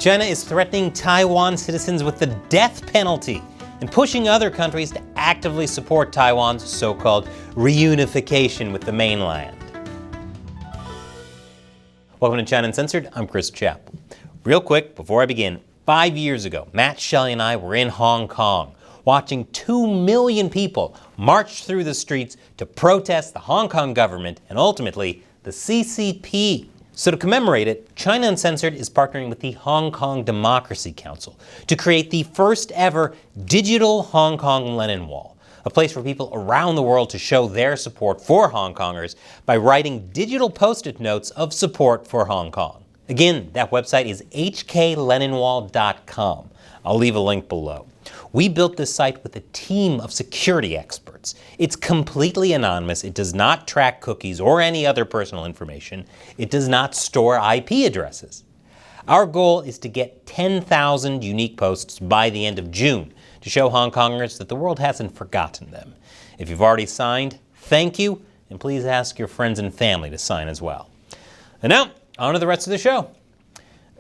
China is threatening Taiwan citizens with the death penalty and pushing other countries to actively support Taiwan's so-called reunification with the mainland. Welcome to China Uncensored, I'm Chris Chappell. Real quick, before I begin, 5 years ago, Matt Shelley and I were in Hong Kong, watching 2 million people march through the streets to protest the Hong Kong government and ultimately the CCP. So to commemorate it, China Uncensored is partnering with the Hong Kong Democracy Council to create the first ever digital Hong Kong Lenin Wall, a place for people around the world to show their support for Hong Kongers by writing digital post-it notes of support for Hong Kong. Again, that website is hkleninwall.com. I'll leave a link below. We built this site with a team of security experts. It's completely anonymous. It does not track cookies or any other personal information. It does not store IP addresses. Our goal is to get 10,000 unique posts by the end of June to show Hong Kongers that the world hasn't forgotten them. If you've already signed, thank you, and please ask your friends and family to sign as well. And now, on to the rest of the show.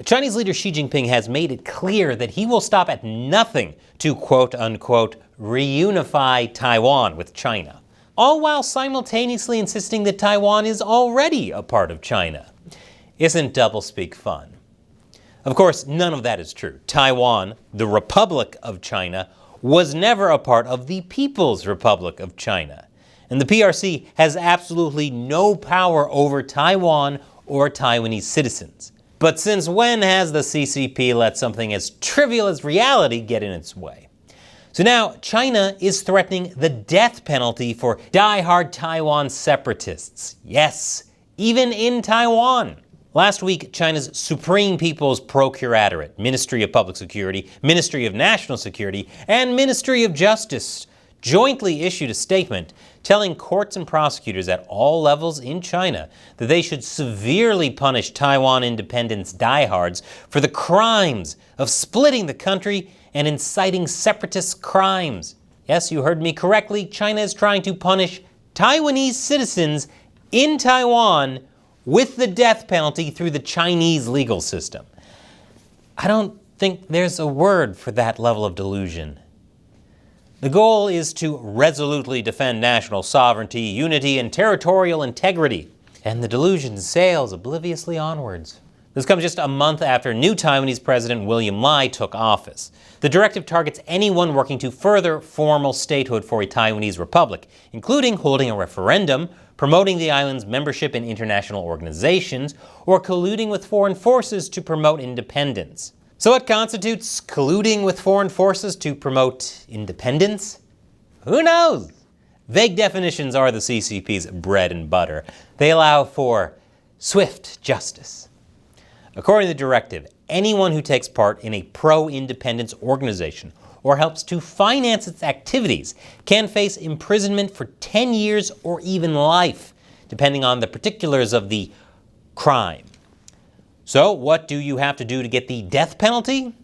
Chinese leader Xi Jinping has made it clear that he will stop at nothing to quote-unquote reunify Taiwan with China, all while simultaneously insisting that Taiwan is already a part of China. Isn't doublespeak fun? Of course, none of that is true. Taiwan, the Republic of China, was never a part of the People's Republic of China. And the PRC has absolutely no power over Taiwan or Taiwanese citizens. But since when has the CCP let something as trivial as reality get in its way? So now China is threatening the death penalty for die-hard Taiwan separatists. Yes, even in Taiwan. Last week, China's Supreme People's Procuratorate, Ministry of Public Security, Ministry of National Security, and Ministry of Justice jointly issued a statement telling courts and prosecutors at all levels in China that they should severely punish Taiwan independence diehards for the crimes of splitting the country and inciting separatist crimes. Yes, you heard me correctly. China is trying to punish Taiwanese citizens in Taiwan with the death penalty through the Chinese legal system. I don't think there's a word for that level of delusion. The goal is to resolutely defend national sovereignty, unity, and territorial integrity, and the delusion sails obliviously onwards. This comes just a month after new Taiwanese President William Lai took office. The directive targets anyone working to further formal statehood for a Taiwanese republic, including holding a referendum, promoting the island's membership in international organizations, or colluding with foreign forces to promote independence. So what constitutes colluding with foreign forces to promote independence? Who knows? Vague definitions are the CCP's bread and butter. They allow for swift justice. According to the directive, anyone who takes part in a pro-independence organization or helps to finance its activities can face imprisonment for 10 years or even life, depending on the particulars of the crime. So what do you have to do to get the death penalty?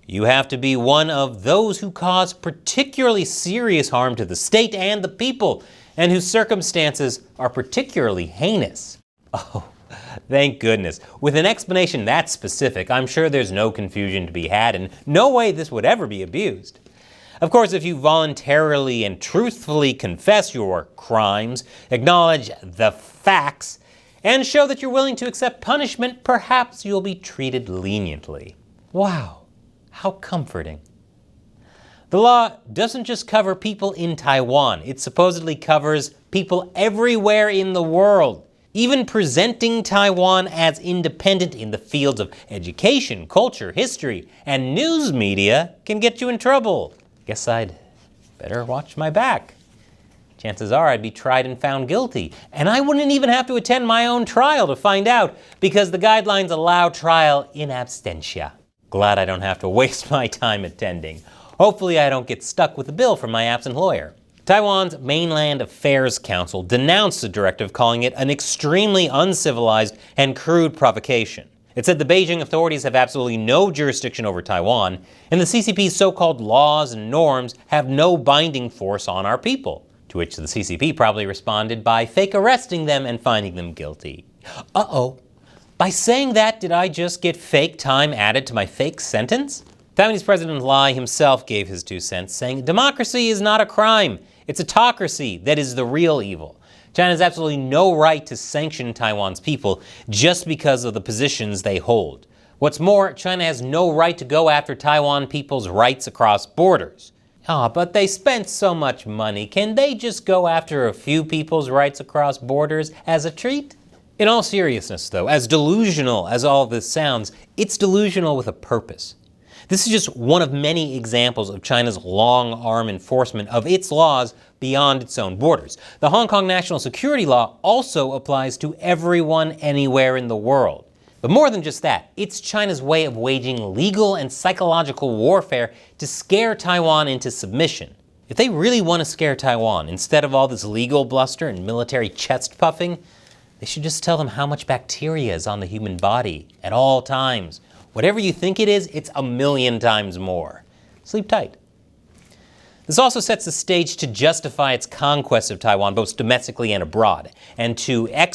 You have to be one of those who cause particularly serious harm to the state and the people, and whose circumstances are particularly heinous. Oh, thank goodness. With an explanation that specific, I'm sure there's no confusion to be had, and no way this would ever be abused. Of course, if you voluntarily and truthfully confess your crimes, acknowledge the facts, and show that you're willing to accept punishment, perhaps you'll be treated leniently. Wow, how comforting. The law doesn't just cover people in Taiwan, it supposedly covers people everywhere in the world. Even presenting Taiwan as independent in the fields of education, culture, history, and news media can get you in trouble. Guess I'd better watch my back. Chances are I'd be tried and found guilty, and I wouldn't even have to attend my own trial to find out, because the guidelines allow trial in absentia. Glad I don't have to waste my time attending. Hopefully I don't get stuck with a bill from my absent lawyer. Taiwan's Mainland Affairs Council denounced the directive, calling it an extremely uncivilized and crude provocation. It said the Beijing authorities have absolutely no jurisdiction over Taiwan, and the CCP's so-called laws and norms have no binding force on our people. To which the CCP probably responded by fake arresting them and finding them guilty. Uh-oh. By saying that, did I just get fake time added to my fake sentence? Taiwanese President Lai himself gave his 2 cents, saying democracy is not a crime. It's autocracy that is the real evil. China has absolutely no right to sanction Taiwan's people just because of the positions they hold. What's more, China has no right to go after Taiwan people's rights across borders. But they spent so much money. Can they just go after a few people's rights across borders as a treat? In all seriousness, though, as delusional as all this sounds, it's delusional with a purpose. This is just one of many examples of China's long-arm enforcement of its laws beyond its own borders. The Hong Kong national security law also applies to everyone anywhere in the world. But more than just that, it's China's way of waging legal and psychological warfare to scare Taiwan into submission. If they really want to scare Taiwan, instead of all this legal bluster and military chest puffing, they should just tell them how much bacteria is on the human body at all times. Whatever you think it is, it's 1,000,000 times more. Sleep tight. This also sets the stage to justify its conquest of Taiwan, both domestically and abroad, and to give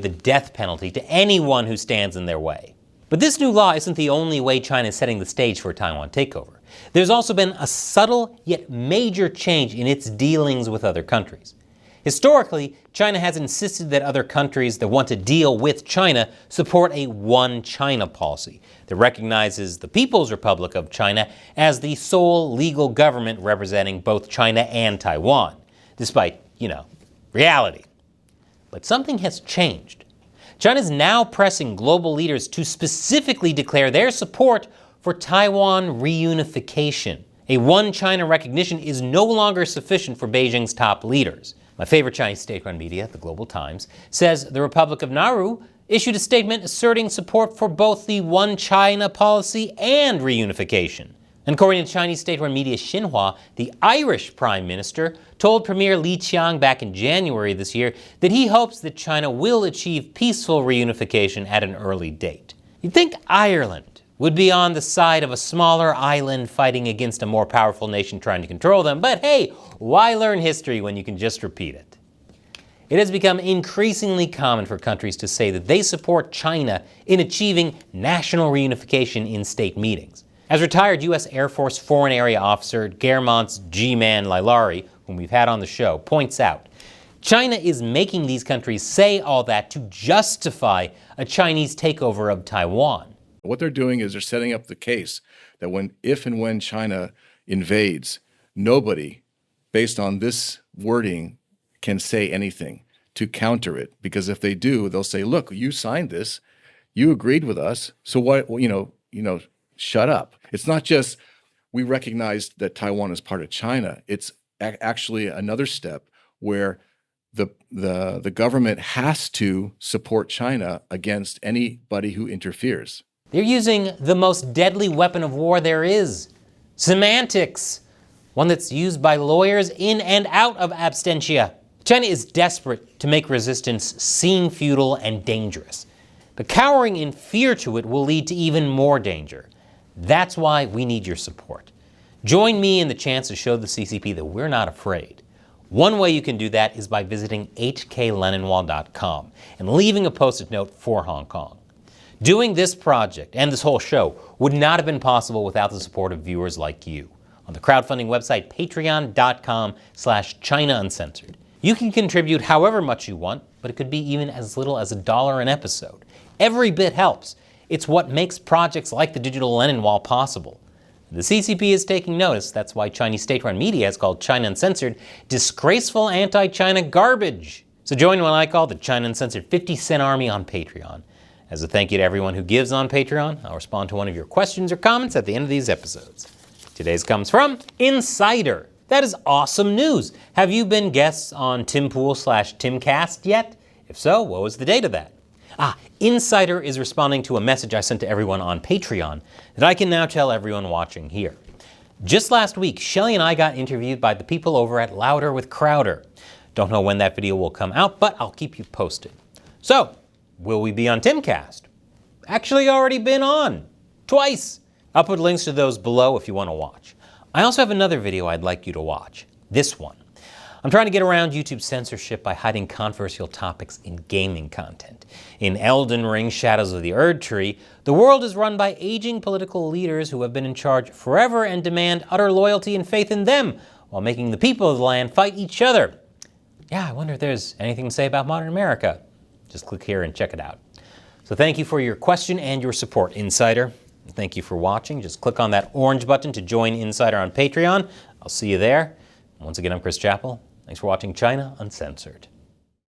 the death penalty to anyone who stands in their way. But this new law isn't the only way China is setting the stage for a Taiwan takeover. There's also been a subtle yet major change in its dealings with other countries. Historically, China has insisted that other countries that want to deal with China support a one China policy that recognizes the People's Republic of China as the sole legal government representing both China and Taiwan, despite, reality. But something has changed. China is now pressing global leaders to specifically declare their support for Taiwan reunification. A one China recognition is no longer sufficient for Beijing's top leaders. My favorite Chinese state-run media, the Global Times, says the Republic of Nauru issued a statement asserting support for both the one China policy and reunification. And according to Chinese state-run media Xinhua, the Irish Prime Minister told Premier Li Qiang back in January this year that he hopes that China will achieve peaceful reunification at an early date. You'd think Ireland would be on the side of a smaller island fighting against a more powerful nation trying to control them, but hey, why learn history when you can just repeat it? It has become increasingly common for countries to say that they support China in achieving national reunification in state meetings. As retired U.S. Air Force Foreign Area Officer Guermont's G-Man Lailari, whom we've had on the show, points out, China is making these countries say all that to justify a Chinese takeover of Taiwan. What they're doing is they're setting up the case that if and when China invades, nobody, based on this wording, can say anything to counter it. Because if they do, they'll say, look, you signed this, you agreed with us, so what, shut up. It's not just we recognize that Taiwan is part of China. It's actually another step where the government has to support China against anybody who interferes. They're using the most deadly weapon of war there is, semantics, one that's used by lawyers in and out of absentia. China is desperate to make resistance seem futile and dangerous. But cowering in fear to it will lead to even more danger. That's why we need your support. Join me in the chance to show the CCP that we're not afraid. One way you can do that is by visiting hkleninwall.com and leaving a post-it note for Hong Kong. Doing this project and this whole show would not have been possible without the support of viewers like you. On the crowdfunding website patreon.com/China Uncensored. You can contribute however much you want, but it could be even as little as $1 an episode. Every bit helps. It's what makes projects like the Digital Lenin Wall possible. The CCP is taking notice. That's why Chinese state-run media has called China Uncensored disgraceful anti-China garbage. So join what I call the China Uncensored 50-cent army on Patreon. As a thank you to everyone who gives on Patreon, I'll respond to one of your questions or comments at the end of these episodes. Today's comes from Insider. That is awesome news. Have you been guests on Timpool/Timcast yet? If so, what was the date of that? Insider is responding to a message I sent to everyone on Patreon that I can now tell everyone watching here. Just last week, Shelly and I got interviewed by the people over at Louder with Crowder. Don't know when that video will come out, but I'll keep you posted. So, will we be on Timcast? Actually already been on. Twice. I'll put links to those below if you want to watch. I also have another video I'd like you to watch. This one. I'm trying to get around YouTube's censorship by hiding controversial topics in gaming content. In Elden Ring Shadows of the Erd Tree, the world is run by aging political leaders who have been in charge forever and demand utter loyalty and faith in them, while making the people of the land fight each other. Yeah, I wonder if there's anything to say about modern America. Just click here and check it out. So thank you for your question and your support, Insider. Thank you for watching. Just click on that orange button to join Insider on Patreon. I'll see you there. Once again, I'm Chris Chappell. Thanks for watching China Uncensored.